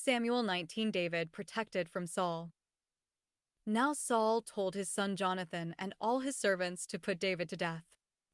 Samuel 19. David protected from Saul. Now Saul told his son Jonathan and all his servants to put David to death.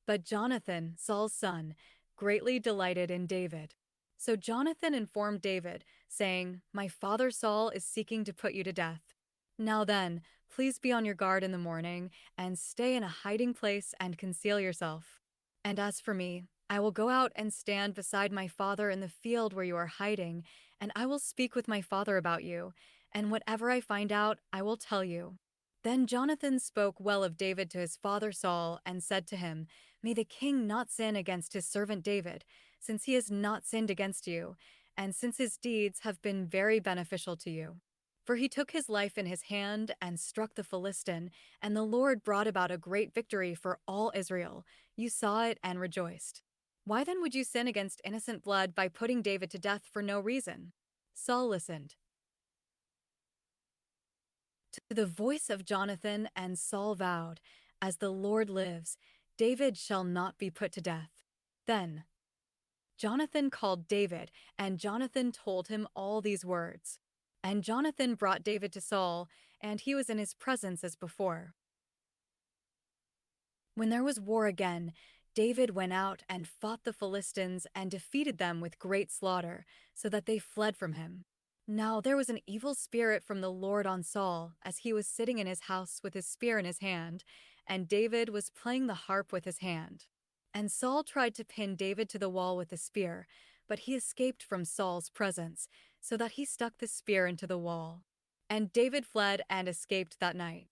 But Jonathan, Saul's son, greatly delighted in David. So Jonathan informed David, saying, "My father Saul is seeking to put you to death. Now then, please be on your guard in the morning, and stay in a hiding place and conceal yourself. And as for me, I will go out and stand beside my father in the field where you are hiding, and I will speak with my father about you, and whatever I find out, I will tell you." Then Jonathan spoke well of David to his father Saul and said to him, "May the king not sin against his servant David, since he has not sinned against you, and since his deeds have been very beneficial to you. For he took his life in his hand and struck the Philistine, and the Lord brought about a great victory for all Israel. You saw it and rejoiced. Why then would you sin against innocent blood by putting David to death for no reason?" Saul listened to the voice of Jonathan, and Saul vowed, "As the Lord lives, David shall not be put to death." Then Jonathan called David, and Jonathan told him all these words. And Jonathan brought David to Saul, and he was in his presence as before. When there was war again, David went out and fought the Philistines and defeated them with great slaughter, so that they fled from him. Now there was an evil spirit from the Lord on Saul, as he was sitting in his house with his spear in his hand, and David was playing the harp with his hand. And Saul tried to pin David to the wall with the spear, but he escaped from Saul's presence, so that he stuck the spear into the wall. And David fled and escaped that night.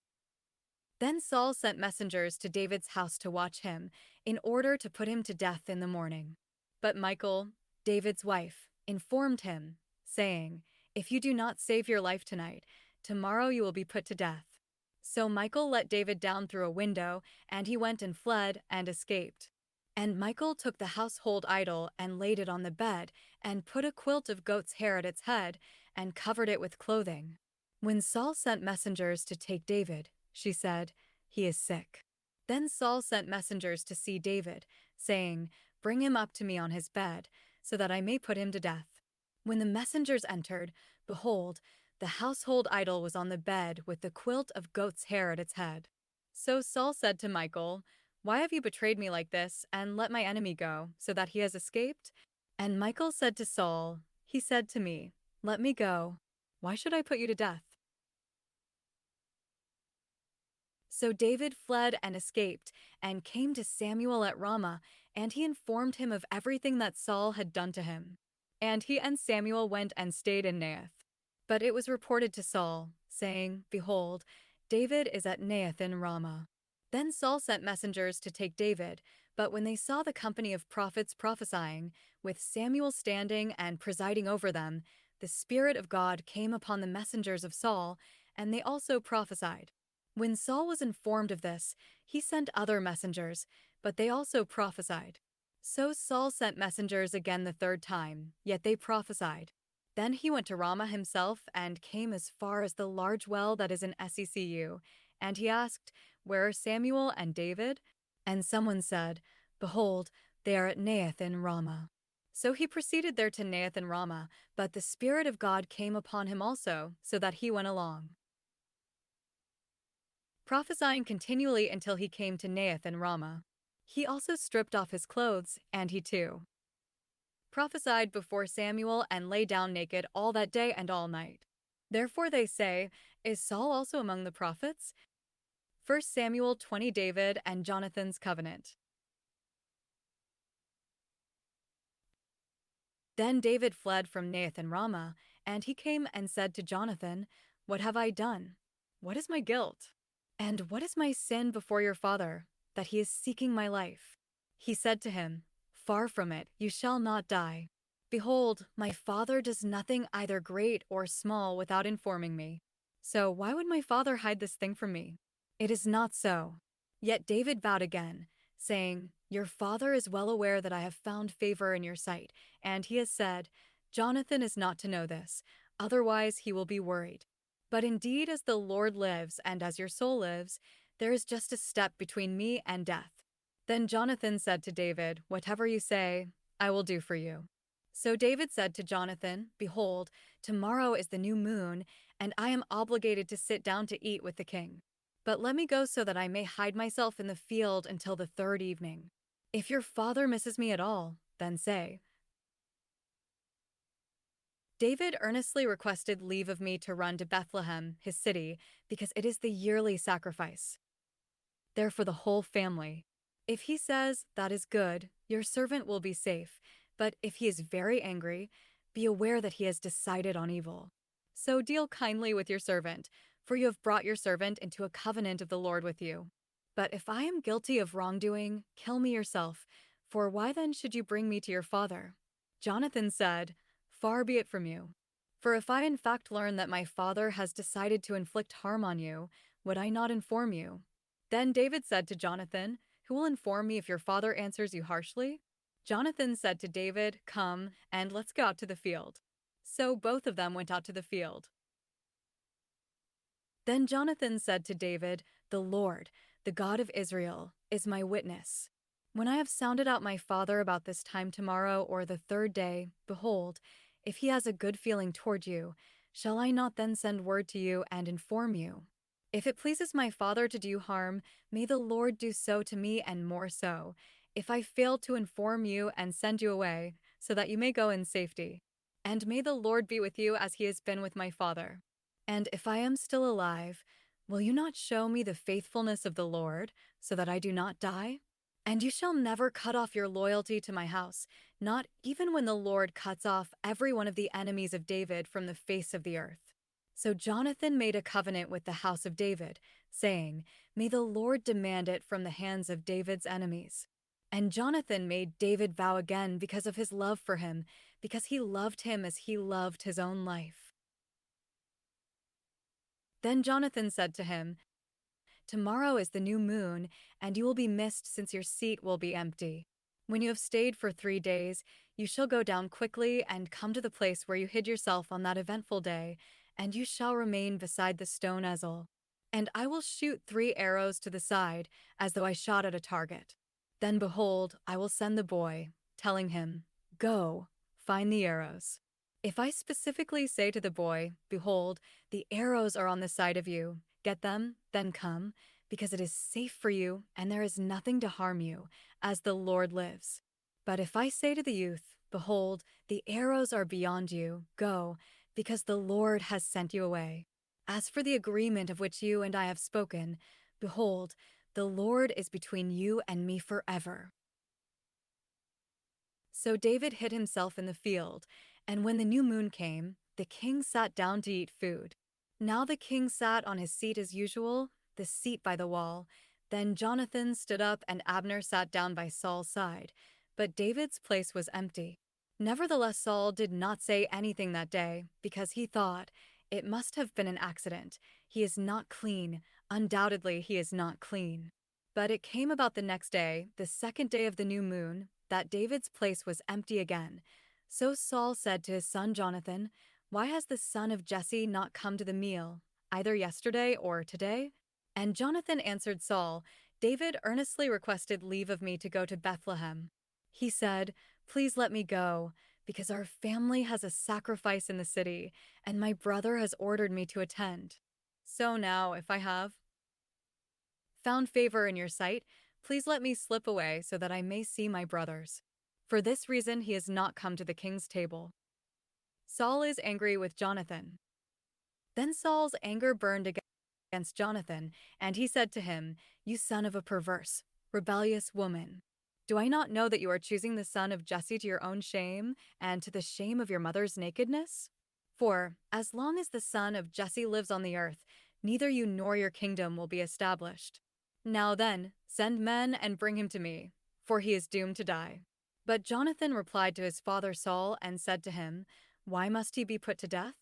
Then Saul sent messengers to David's house to watch him, in order to put him to death in the morning. But Michal, David's wife, informed him, saying, "If you do not save your life tonight, tomorrow you will be put to death." So Michal let David down through a window, and he went and fled and escaped. And Michal took the household idol and laid it on the bed, and put a quilt of goat's hair at its head, and covered it with clothing. When Saul sent messengers to take David, she said, "He is sick." Then Saul sent messengers to see David, saying, "Bring him up to me on his bed, so that I may put him to death." When the messengers entered, behold, the household idol was on the bed with the quilt of goat's hair at its head. So Saul said to Michal, "Why have you betrayed me like this, and let my enemy go, so that he has escaped?" And Michal said to Saul, "He said to me, 'Let me go. Why should I put you to death?'" So David fled and escaped, and came to Samuel at Ramah, and he informed him of everything that Saul had done to him. And he and Samuel went and stayed in Naioth. But it was reported to Saul, saying, "Behold, David is at Naioth in Ramah." Then Saul sent messengers to take David, but when they saw the company of prophets prophesying, with Samuel standing and presiding over them, the Spirit of God came upon the messengers of Saul, and they also prophesied. When Saul was informed of this, he sent other messengers, but they also prophesied. So Saul sent messengers again the third time, yet they prophesied. Then he went to Ramah himself and came as far as the large well that is in Secu, and he asked, "Where are Samuel and David?" And someone said, "Behold, they are at Naioth in Ramah." So he proceeded there to Naioth in Ramah, but the Spirit of God came upon him also, so that he went along, prophesying continually until he came to Naioth in Ramah. He also stripped off his clothes, and he too prophesied before Samuel and lay down naked all that day and all night. Therefore they say, "Is Saul also among the prophets?" 1 Samuel 20. David and Jonathan's covenant. Then David fled from Naioth in Ramah, and he came and said to Jonathan, "What have I done? What is my guilt? And what is my sin before your father, that he is seeking my life?" He said to him, "Far from it, you shall not die. Behold, my father does nothing either great or small without informing me. So why would my father hide this thing from me? It is not so." Yet David vowed again, saying, "Your father is well aware that I have found favor in your sight, and he has said, 'Jonathan is not to know this, otherwise he will be worried.' But indeed, as the Lord lives and as your soul lives, there is just a step between me and death." Then Jonathan said to David, "Whatever you say, I will do for you." So David said to Jonathan, "Behold, tomorrow is the new moon, and I am obligated to sit down to eat with the king. But let me go so that I may hide myself in the field until the third evening. If your father misses me at all, then say, 'David earnestly requested leave of me to run to Bethlehem, his city, because it is the yearly sacrifice there for the whole family.' If he says, 'That is good,' your servant will be safe. But if he is very angry, be aware that he has decided on evil. So deal kindly with your servant, for you have brought your servant into a covenant of the Lord with you. But if I am guilty of wrongdoing, kill me yourself, for why then should you bring me to your father?" Jonathan said, "Far be it from you. For if I in fact learn that my father has decided to inflict harm on you, would I not inform you?" Then David said to Jonathan, "Who will inform me if your father answers you harshly?" Jonathan said to David, "Come, and let's go out to the field." So both of them went out to the field. Then Jonathan said to David, "The Lord, the God of Israel, is my witness. When I have sounded out my father about this time tomorrow or the third day, behold, if he has a good feeling toward you, shall I not then send word to you and inform you? If it pleases my father to do you harm, may the Lord do so to me and more so, if I fail to inform you and send you away, so that you may go in safety. And may the Lord be with you as he has been with my father. And if I am still alive, will you not show me the faithfulness of the Lord, so that I do not die? And you shall never cut off your loyalty to my house, not even when the Lord cuts off every one of the enemies of David from the face of the earth." So Jonathan made a covenant with the house of David, saying, "May the Lord demand it from the hands of David's enemies." And Jonathan made David vow again because of his love for him, because he loved him as he loved his own life. Then Jonathan said to him, "Tomorrow is the new moon, and you will be missed since your seat will be empty. When you have stayed for 3 days, you shall go down quickly and come to the place where you hid yourself on that eventful day, and you shall remain beside the stone Ezel. And I will shoot 3 arrows to the side, as though I shot at a target. Then behold, I will send the boy, telling him, 'Go, find the arrows.' If I specifically say to the boy, 'Behold, the arrows are on the side of you, get them, then come, because it is safe for you, and there is nothing to harm you, as the Lord lives.' But if I say to the youth, 'Behold, the arrows are beyond you, go, because the Lord has sent you away.' As for the agreement of which you and I have spoken, behold, the Lord is between you and me forever." So David hid himself in the field, and when the new moon came, the king sat down to eat food. Now the king sat on his seat as usual, the seat by the wall. Then Jonathan stood up and Abner sat down by Saul's side, but David's place was empty. Nevertheless, Saul did not say anything that day, because he thought, "It must have been an accident. He is not clean. Undoubtedly, he is not clean." But it came about the next day, the second day of the new moon, that David's place was empty again. So Saul said to his son Jonathan, "Why has the son of Jesse not come to the meal, either yesterday or today?" And Jonathan answered Saul, "David earnestly requested leave of me to go to Bethlehem. He said, 'Please let me go, because our family has a sacrifice in the city, and my brother has ordered me to attend. So now, if I have found favor in your sight, please let me slip away so that I may see my brothers.' For this reason he has not come to the king's table." Saul is angry with Jonathan. Then Saul's anger burned against Jonathan, and he said to him, "You son of a perverse, rebellious woman. Do I not know that you are choosing the son of Jesse to your own shame, and to the shame of your mother's nakedness? For, as long as the son of Jesse lives on the earth, neither you nor your kingdom will be established. Now then, send men and bring him to me, for he is doomed to die." But Jonathan replied to his father Saul and said to him, "Why must he be put to death?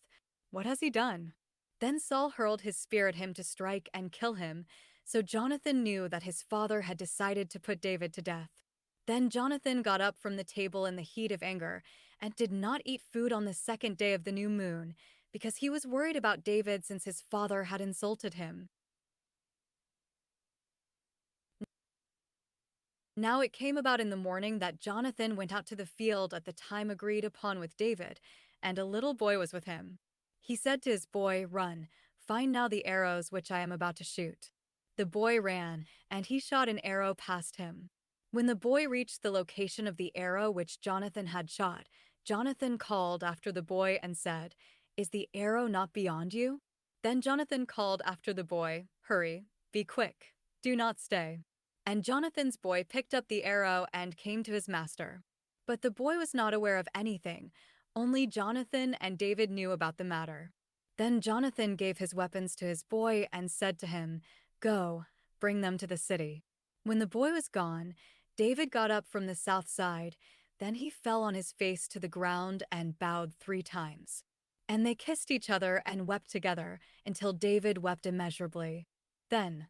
What has he done?" Then Saul hurled his spear at him to strike and kill him, so Jonathan knew that his father had decided to put David to death. Then Jonathan got up from the table in the heat of anger and did not eat food on the second day of the new moon, because he was worried about David since his father had insulted him. Now it came about in the morning that Jonathan went out to the field at the time agreed upon with David, and a little boy was with him. He said to his boy, "Run, find now the arrows which I am about to shoot." The boy ran, and he shot an arrow past him. When the boy reached the location of the arrow which Jonathan had shot, Jonathan called after the boy and said, "Is the arrow not beyond you?" Then Jonathan called after the boy, "Hurry, be quick, do not stay." And Jonathan's boy picked up the arrow and came to his master. But the boy was not aware of anything, only Jonathan and David knew about the matter. Then Jonathan gave his weapons to his boy and said to him, "Go, bring them to the city." When the boy was gone, David got up from the south side. Then he fell on his face to the ground and bowed 3 times. And they kissed each other and wept together until David wept immeasurably. Then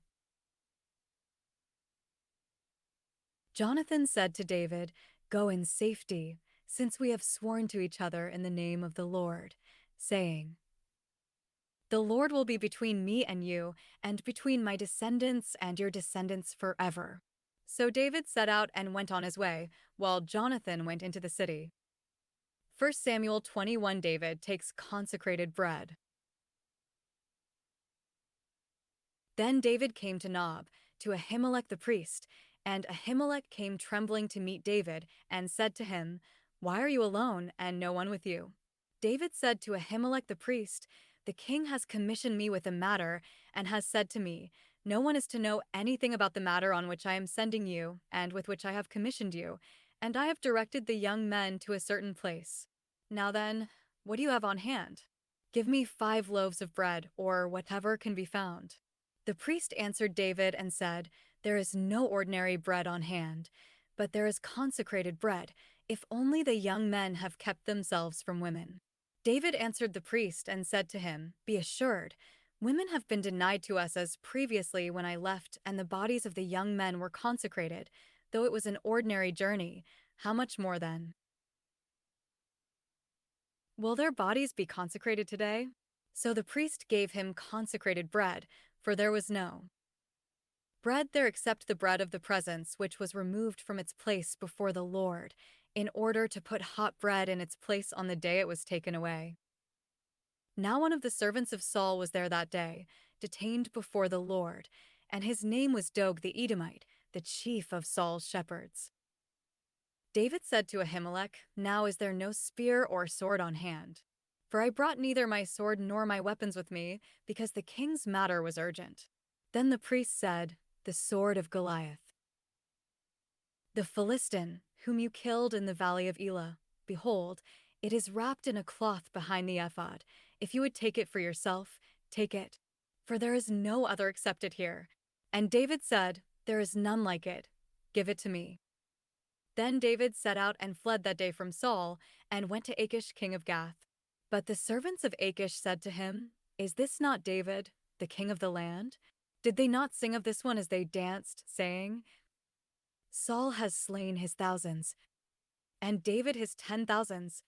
Jonathan said to David, "Go in safety, since we have sworn to each other in the name of the Lord, saying, 'The Lord will be between me and you, and between my descendants and your descendants forever.'" So David set out and went on his way, while Jonathan went into the city. 1 Samuel 21. David takes consecrated bread. Then David came to Nob, to Ahimelech the priest, and Ahimelech came trembling to meet David, and said to him, "Why are you alone, and no one with you?" David said to Ahimelech the priest, "The king has commissioned me with a matter, and has said to me, 'No one is to know anything about the matter on which I am sending you, and with which I have commissioned you, and I have directed the young men to a certain place. Now then, what do you have on hand? Give me 5 loaves of bread, or whatever can be found." The priest answered David and said, "There is no ordinary bread on hand, but there is consecrated bread, if only the young men have kept themselves from women." David answered the priest and said to him, "Be assured, women have been denied to us as previously when I left, and the bodies of the young men were consecrated, though it was an ordinary journey. How much more then? Will their bodies be consecrated today?" So the priest gave him consecrated bread, for there was no bread there except the bread of the presence, which was removed from its place before the Lord, in order to put hot bread in its place on the day it was taken away. Now one of the servants of Saul was there that day, detained before the Lord, and his name was Doeg the Edomite, the chief of Saul's shepherds. David said to Ahimelech, "Now is there no spear or sword on hand? For I brought neither my sword nor my weapons with me, because the king's matter was urgent." Then the priest said, "The sword of Goliath, the Philistine, whom you killed in the valley of Elah. Behold, it is wrapped in a cloth behind the ephod. If you would take it for yourself, take it, for there is no other except it here." And David said, "There is none like it. Give it to me." Then David set out and fled that day from Saul, and went to Achish king of Gath. But the servants of Achish said to him, "Is this not David, the king of the land? Did they not sing of this one as they danced, saying, 'Saul has slain his thousands, and David his 10,000s?'"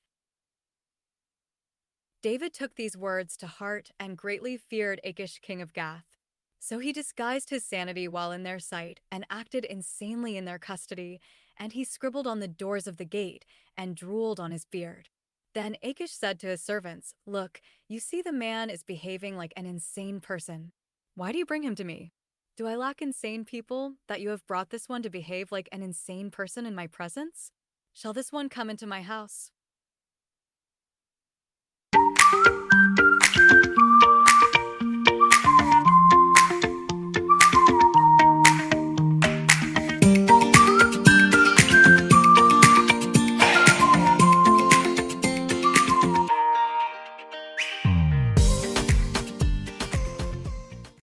David took these words to heart and greatly feared Achish king of Gath. So he disguised his sanity while in their sight, and acted insanely in their custody, and he scribbled on the doors of the gate, and drooled on his beard. Then Achish said to his servants, "Look, you see the man is behaving like an insane person. Why do you bring him to me? Do I lack insane people, that you have brought this one to behave like an insane person in my presence? Shall this one come into my house?